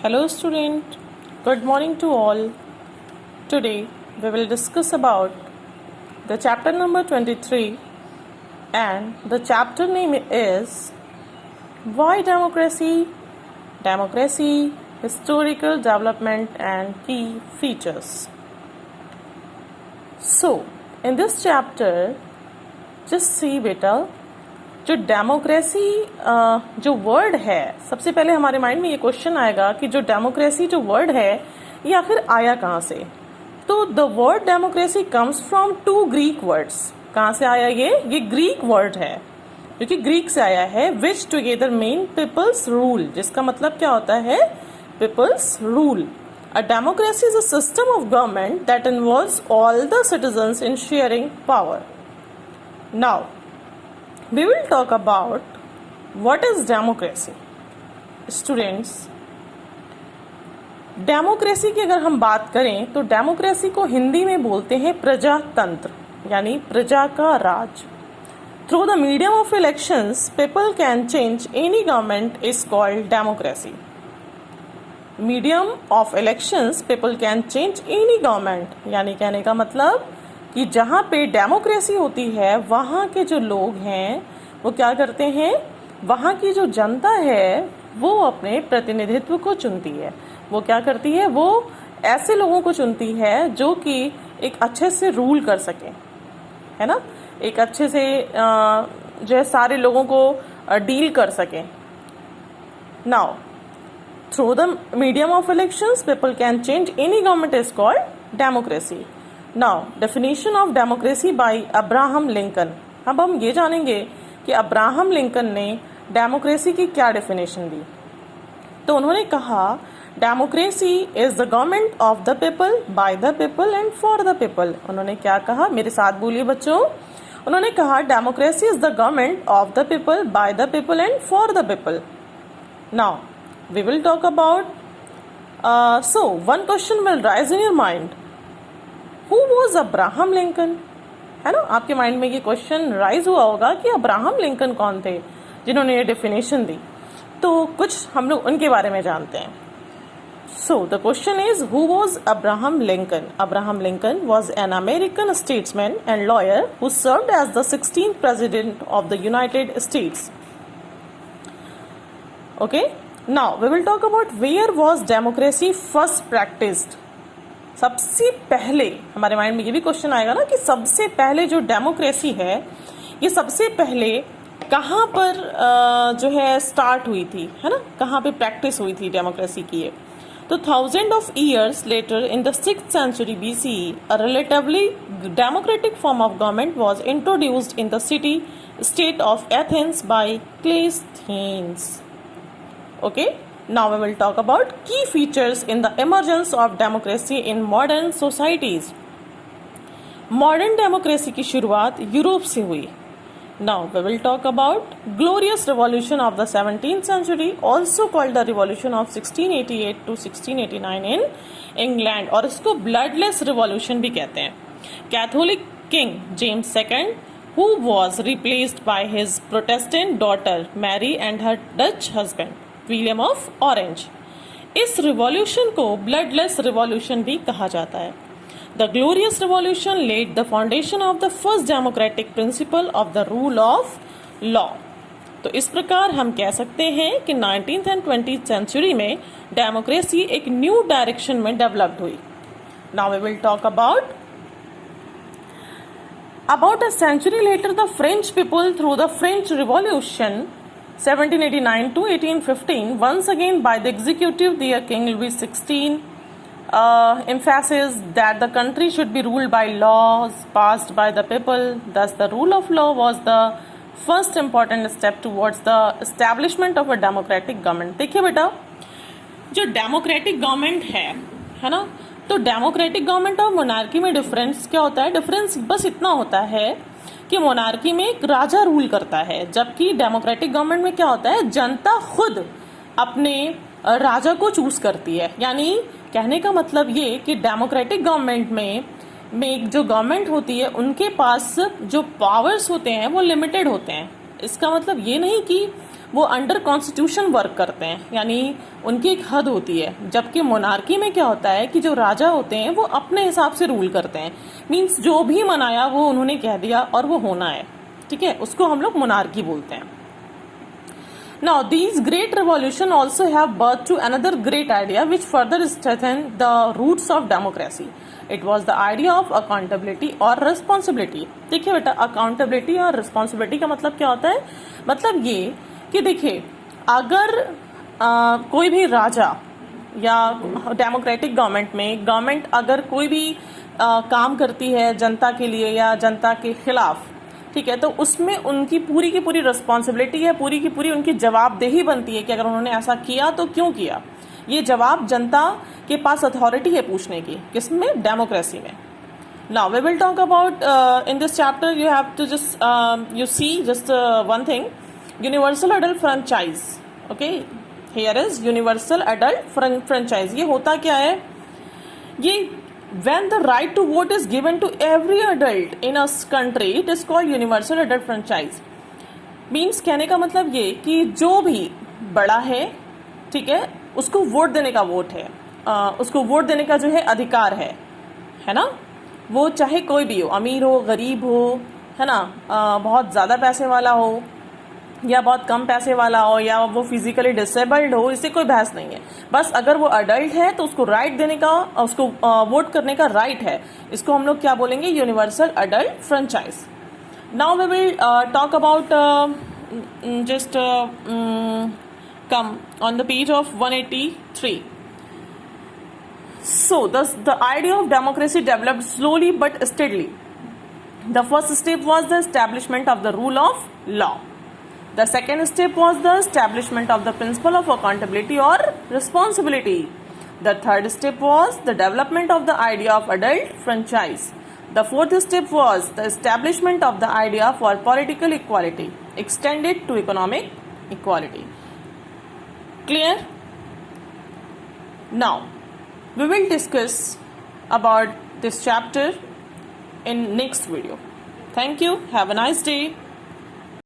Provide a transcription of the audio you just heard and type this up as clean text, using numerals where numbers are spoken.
Hello student, good morning to all. Today we will discuss about the chapter number 23 and the chapter name is Why Democracy? Democracy, Historical Development and Key Features. So, in this chapter, just see beta, जो democracy जो word है, सबसे पहले हमारे mind में ये question आएगा कि जो डेमोक्रेसी जो वर्ड है ये आखिर आया कहाँ से। तो the word democracy comes from two Greek words. कहाँ से आया ये ग्रीक वर्ड है, क्योंकि ग्रीक से आया है, which together mean people's rule, जिसका मतलब क्या होता है, people's rule. A democracy is a system of government that involves all the citizens in sharing power. Now we will talk about what is democracy. Students, democracy की अगर हम बात करें तो डेमोक्रेसी को हिंदी में बोलते हैं प्रजातंत्र, यानी प्रजा का राज। Through the medium of elections people can change any government is called democracy. Medium of elections people can change any government, यानी कहने का मतलब कि जहाँ पे डेमोक्रेसी होती है वहाँ के जो लोग हैं वो क्या करते हैं, वहाँ की जो जनता है वो अपने प्रतिनिधित्व को चुनती है। वो क्या करती है, वो ऐसे लोगों को चुनती है जो कि एक अच्छे से रूल कर सके, है ना, एक अच्छे से जो है सारे लोगों को डील कर सके। Now through the medium of elections people can change any government is called democracy. Now definition of democracy by Abraham Lincoln. अब हम ये जानेंगे कि अब्राहम लिंकन ने डेमोक्रेसी की क्या डेफिनेशन दी। तो उन्होंने कहा democracy is the government of the people, by the people and for the people. उन्होंने क्या कहा, मेरे साथ बोलिए बच्चों। उन्होंने कहा democracy is the government of the people, by the people and for the people. Now we will talk about so one question will rise in your mind, Who was Abraham Lincoln? है ना, आपके mind में ये question rise हुआ होगा कि Abraham Lincoln कौन थे जिन्होंने ये डेफिनेशन दी। तो कुछ हम लोग उनके बारे में जानते हैं। So the question is who was Abraham Lincoln? Abraham Lincoln was an American statesman and lawyer who served as the 16th president of the United States. Okay, now we will talk about where was democracy first practised. सबसे पहले हमारे mind में ये भी question आएगा ना कि सबसे पहले जो डेमोक्रेसी है ये सबसे पहले कहाँ पर जो है स्टार्ट हुई थी, है ना, कहाँ पे प्रैक्टिस हुई थी डेमोक्रेसी की। तो 1000 of years later in the 6th century BCE a relatively democratic form of government was introduced in the city state of Athens by Cleisthenes. Okay, now we will talk about key features in the emergence of democracy in modern societies. Modern democracy की शुरुआत Europe से हुई। Now we will talk about glorious revolution of the 17th century, also called the revolution of 1688 to 1689 in England, और इसको bloodless revolution भी कहते हैं। Catholic King James II, who was replaced by his Protestant daughter Mary and her Dutch husband William of Orange. इस revolution को bloodless revolution भी कहा जाता है। The glorious revolution led the foundation of the first democratic principle of the rule of law. तो इस प्रकार हम कह सकते हैं कि 19th एंड 20th सेंचुरी में डेमोक्रेसी एक न्यू डायरेक्शन में डेवलप्ड हुई। Now we will talk about a century later the French people through the French revolution 1789 to 1815, once again by the executive, their King Louis XVI emphasized that the country should be ruled by laws passed by the people. Thus, the rule of law was the first important step towards the establishment of a democratic government. देखिए बेटा, जो democratic government है ना, तो democratic government और monarchy में difference क्या होता है? डिफरेंस बस इतना होता है कि मोनार्की में एक राजा रूल करता है, जबकि डेमोक्रेटिक गवर्नमेंट में क्या होता है, जनता खुद अपने राजा को चूज करती है। यानी कहने का मतलब ये कि डेमोक्रेटिक गवर्नमेंट में जो गवर्नमेंट होती है उनके पास जो पावर्स होते हैं वो लिमिटेड होते हैं। इसका मतलब ये नहीं कि वो अंडर कॉन्स्टिट्यूशन वर्क करते हैं, यानी उनकी एक हद होती है। जबकि मोनार्की में क्या होता है कि जो राजा होते हैं वो अपने हिसाब से रूल करते हैं, मीन्स जो भी मनाया वो उन्होंने कह दिया और वो होना है, ठीक है, उसको हम लोग मोनार्की बोलते हैं। Now, these great revolution also have birth to another great idea which further strengthened the roots of democracy. It was the idea of accountability और responsibility. देखिए बेटा, accountability और responsibility का मतलब क्या होता है? मतलब ये कि देखिए, अगर कोई भी राजा या डेमोक्रेटिक गवर्नमेंट में गवर्नमेंट अगर कोई भी काम करती है जनता के लिए या जनता के खिलाफ, ठीक है, तो उसमें उनकी पूरी की पूरी रिस्पॉन्सिबिलिटी है, पूरी की पूरी उनकी जवाबदेही बनती है कि अगर उन्होंने ऐसा किया तो क्यों किया। ये जवाब जनता के पास अथॉरिटी है पूछने की, किसमें? डेमोक्रेसी में। Now we will talk about in this chapter you have to just you see just one thing, universal adult franchise. Okay, here is universal adult franchise. ये होता क्या है? ये when the right to vote is given to every adult in a country, it is called universal adult franchise. Means कहने का मतलब ये कि जो भी बड़ा है, ठीक है, उसको वोट देने का वोट है, उसको वोट देने का जो है अधिकार है ना, वो चाहे कोई भी हो, अमीर हो, गरीब हो, है ना, बहुत ज़्यादा पैसे वाला हो या बहुत कम पैसे वाला हो या वो फिजिकली डिसेबल्ड हो, इससे कोई बहस नहीं है। बस अगर वो अडल्ट है तो उसको राइट देने का, उसको वोट करने का राइट है। इसको हम लोग क्या बोलेंगे? Universal adult franchise. Now we will talk about just come on the page of 183. So the idea of democracy developed slowly but steadily. The first step was the establishment of the rule of law. The second step was the establishment of the principle of accountability or responsibility. The third step was the development of the idea of adult franchise. The fourth step was the establishment of the idea for political equality, extended to economic equality. Clear? Now, we will discuss about this chapter in next video. Thank you. Have a nice day.